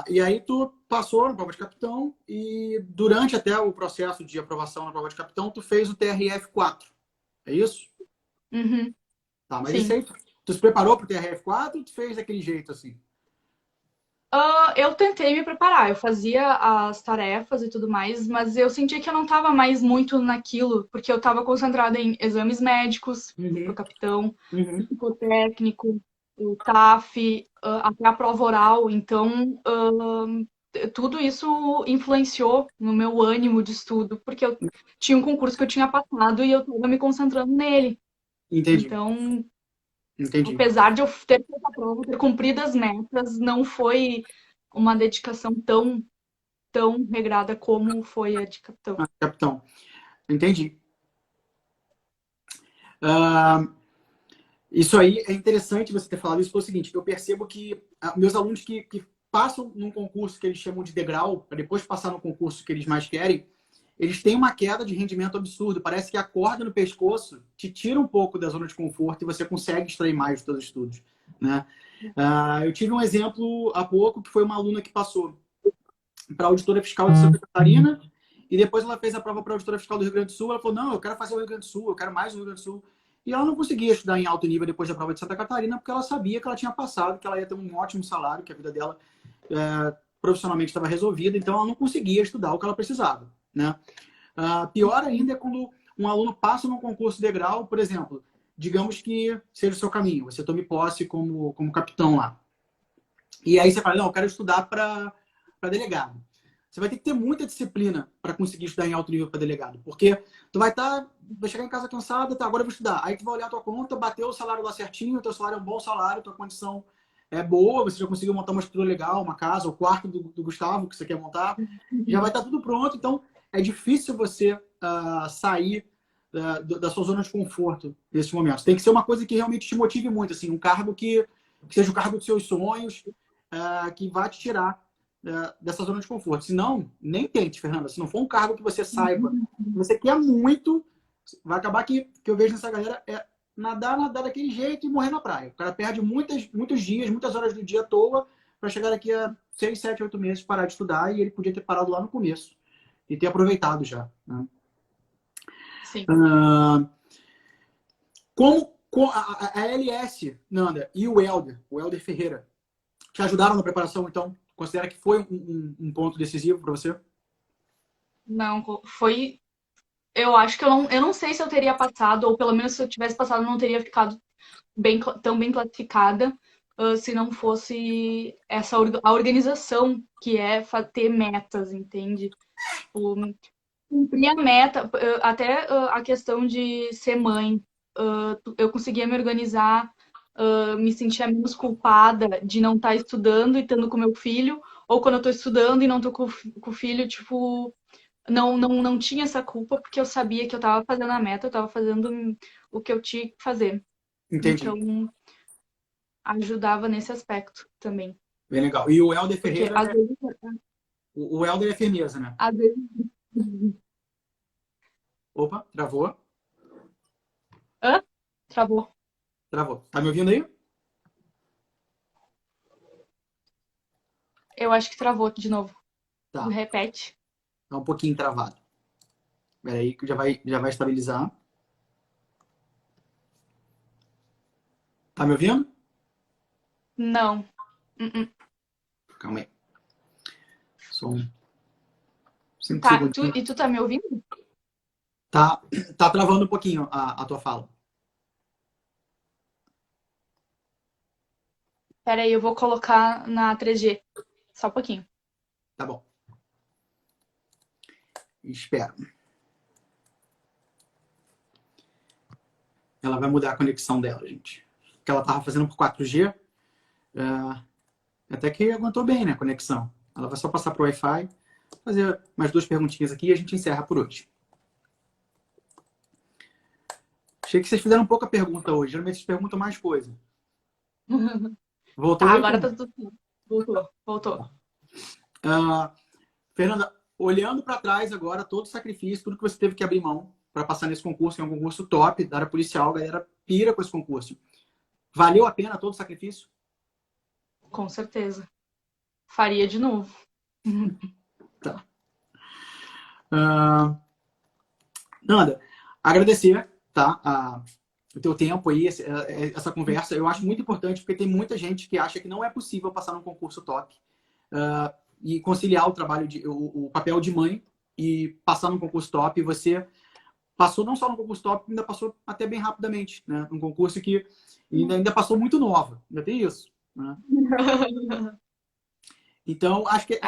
E aí tu passou na prova de capitão e durante até o processo de aprovação na prova de capitão, tu fez o TRF4. É isso? Uhum, Tá, mas esse sim. aí, tu se preparou pro TRF4 ou tu fez daquele jeito assim? Eu tentei me preparar, eu fazia as tarefas e tudo mais, mas eu sentia que eu não estava mais muito naquilo, porque eu estava concentrada em exames médicos pro Uhum, capitão, uhum. psicotécnico, o TAF, até a prova oral. Então, tudo isso influenciou no meu ânimo de estudo, porque eu tinha um concurso que eu tinha passado e eu estava me concentrando nele. Entendi, Então, entendi. apesar de eu ter feito a prova, ter cumprido as metas, não foi uma dedicação tão regrada como foi a de capitão. Capitão, entendi. Ah, isso aí é interessante você ter falado isso, pelo seguinte, eu percebo que meus alunos que passam num concurso que eles chamam de degrau, para depois passar no concurso que eles mais querem, eles têm uma queda de rendimento absurdo. Parece que a corda no pescoço te tira um pouco da zona de conforto e você consegue extrair mais dos seus estudos, né? Eu tive um exemplo há pouco que foi uma aluna que passou para a auditora fiscal de Santa Catarina e depois ela fez a prova para a auditora fiscal do Rio Grande do Sul. Ela falou: não, eu quero fazer o Rio Grande do Sul, eu quero mais o Rio Grande do Sul. E ela não conseguia estudar em alto nível depois da prova de Santa Catarina porque ela sabia que ela tinha passado, que ela ia ter um ótimo salário, que a vida dela profissionalmente estava resolvida, então ela não conseguia estudar o que ela precisava, né? Pior ainda é quando um aluno passa num concurso de grau, por exemplo, digamos que seja o seu caminho, você tome posse como capitão lá. E aí você fala, não, eu quero estudar para delegado. Você vai ter que ter muita disciplina para conseguir estudar em alto nível para delegado. Porque tu vai chegar em casa cansado, tá, agora eu vou estudar. Aí tu vai olhar a tua conta, bateu o salário lá certinho, teu salário é um bom salário, tua condição é boa, você já conseguiu montar uma estrutura legal, uma casa, o quarto do Gustavo que você quer montar, já vai estar tudo pronto. Então, é difícil você sair da sua zona de conforto nesses momentos. Tem que ser uma coisa que realmente te motive muito, assim, um cargo que seja o cargo dos seus sonhos, que vai te tirar dessa zona de conforto. Se não, nem tente, Fernanda. Se não for um cargo que você saiba, que você quer muito, vai acabar que eu vejo nessa galera nadar daquele jeito e morrer na praia. O cara perde muitos dias, muitas horas do dia à toa para chegar daqui a 6, 7, 8 meses parar de estudar e ele podia ter parado lá no começo e ter aproveitado já. Né? Sim. Como a LS, Nanda, e o Helder Ferreira, te ajudaram na preparação, então? Considera que foi um ponto decisivo para você? Não, foi. Eu acho que eu não sei se eu teria passado, ou pelo menos se eu tivesse passado, eu não teria ficado tão bem classificada, se não fosse a organização que é ter metas, entende? Tipo, cumprir a meta, até a questão de ser mãe, eu conseguia me organizar, me sentia menos culpada de não estar estudando e estando com meu filho, ou quando eu estou estudando e não estou com o filho, tipo, não tinha essa culpa, porque eu sabia que eu estava fazendo a meta, eu estava fazendo o que eu tinha que fazer. Entendi. Então, ajudava nesse aspecto também. Bem legal. E o Helder Porque Ferreira, às vezes, o Helder é firmeza, né? às vezes, Opa, travou. hã? Travou. Travou. Tá me ouvindo aí? Eu acho que travou de novo. Tá. Repete. Tá um pouquinho travado. Espera aí que já vai estabilizar. Tá me ouvindo? Não. Calma aí. Só 5 Tá, segundos. e tu tá me ouvindo? Tá travando um pouquinho a tua fala. Pera aí, eu vou colocar na 3G. Só um pouquinho. Tá bom. Espera. ela vai mudar a conexão dela, gente. Que ela estava fazendo por 4G, até que aguentou bem, né, a conexão. Ela vai só passar para o Wi-Fi, fazer mais 2 perguntinhas aqui e a gente encerra por hoje. Achei que vocês fizeram pouca pergunta hoje. Geralmente vocês perguntam mais coisa. Voltou Tá, aí, agora Fernanda? tá tudo. Voltou. Fernanda, olhando para trás agora, todo o sacrifício, tudo que você teve que abrir mão para passar nesse concurso, que é um concurso top da área policial, a galera pira com esse concurso. Valeu a pena todo o sacrifício? Com certeza. Faria de novo. Tá. Nanda, agradecer, tá? O teu tempo aí, essa conversa. Eu acho muito importante, porque tem muita gente que acha que não é possível passar num concurso top e conciliar o trabalho, o papel de mãe e passar num concurso top. E você passou não só no concurso top, ainda passou até bem rapidamente, né? Um concurso que ainda passou muito nova. Ainda tem isso, né? Então, acho que...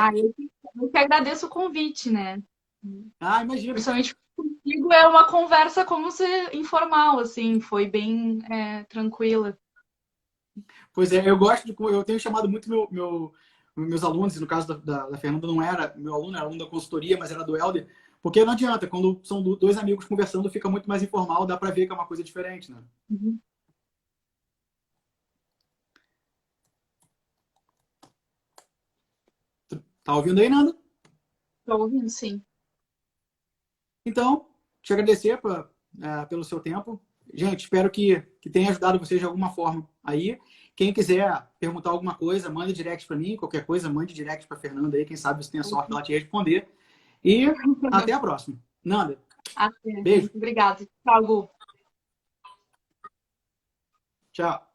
Eu que agradeço o convite, né? imagina. Principalmente contigo, é uma conversa como se informal, assim, foi bem tranquila. Pois é, eu tenho chamado muito meus alunos, e no caso da Fernanda não era meu aluno, era aluno da consultoria, mas era do Helder, porque não adianta, quando são 2 amigos conversando, fica muito mais informal, dá para ver que é uma coisa diferente, né? Uhum. Tá ouvindo aí, Nanda? Tô ouvindo, sim. Então, te agradecer pelo seu tempo. Gente, espero que tenha ajudado vocês de alguma forma aí. Quem quiser perguntar alguma coisa, manda direct para mim. Qualquer coisa, mande direct para Fernanda aí. Quem sabe você tem a sorte dela te responder. E até a próxima. Nanda, Até. beijo. Obrigada. Tchau, Gu. Tchau.